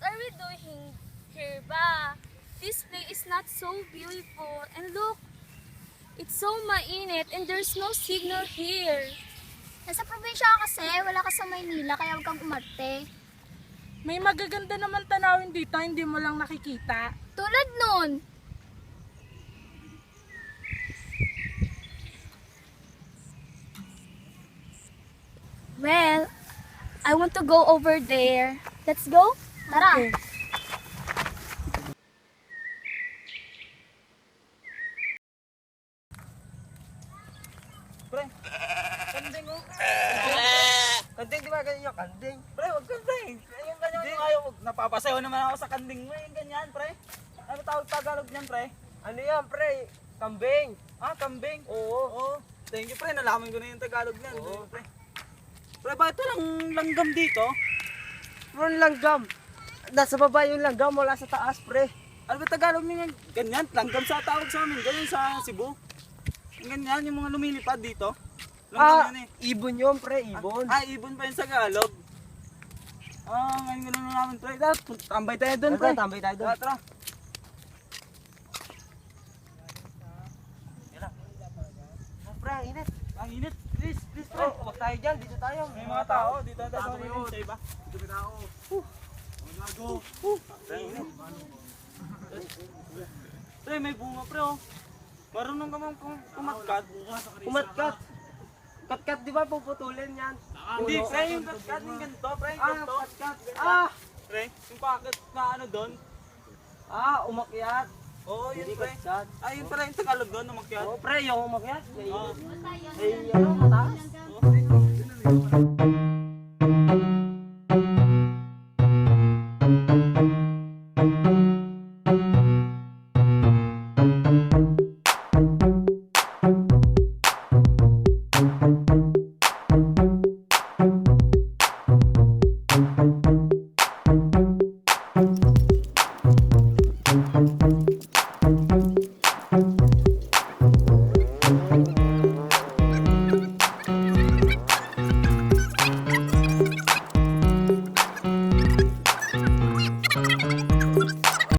are we doing here ba? This place is not so beautiful. And look, it's so mainit and there's no signal here. Nasa probinsya ka kasi, wala ka sa Maynila, kaya huwag kang umarte. May magaganda naman tanawin dito, hindi mo lang nakikita. Tulad nun. Well, I want to go over there. Let's go? Tara. Okay. Pre, kanding oh. Kanding, di ba ganyan yung kanding? Pre, wag kanding. Yung ganyan yung ayaw, napapasayaw naman ako sa kanding mo. Yung ganyan, pre. Ano tawag Tagalog niyan, pre? Ano yan, pre? Kambing. Ah, kambing? Oo. Oo. Thank you, pre. Nalaman ko na yung Tagalog niyan. Oo. Pre. Pre, bakit walang langgam dito? Meron langgam. Nasa baba yung langgam, wala sa taas, pre. Ano ba Tagalog niyan? Ganyan, langgam sa tawag sa amin. Ganyan sa Cebu. Yung ganyan, yung mga lumilipad dito. Langgam yan eh. Ibon yun, pre, ibon. Ibon pa yung sa Tagalog. Ngayon ko lang namin, pre. Tambay tayo doon, pre. Tambay tayo doon. Tara. Pre, ang init. Ang init. Please, pre. Huwag tayo dyan, dito tayo. May mga tao. Dito tayo sa init sa iba. Dito may tao. Gago. Ang init. Pre, may bunga, pre, oh. Marunong ka mong kumatkat. Kumatkat. Katkat, di ba puputulin yan? Hindi, pre, yung katkat yung ganito, pre. Ah, Ganito. katkat. Pre, yung packet na ano doon. Umakyat. Oo, yun, Hindi pre. katkat. Yun pala yung Tagalog doon, umakyat. Oo, pre, yung umakyat. Oo. Ay, ano, mataas. Oo.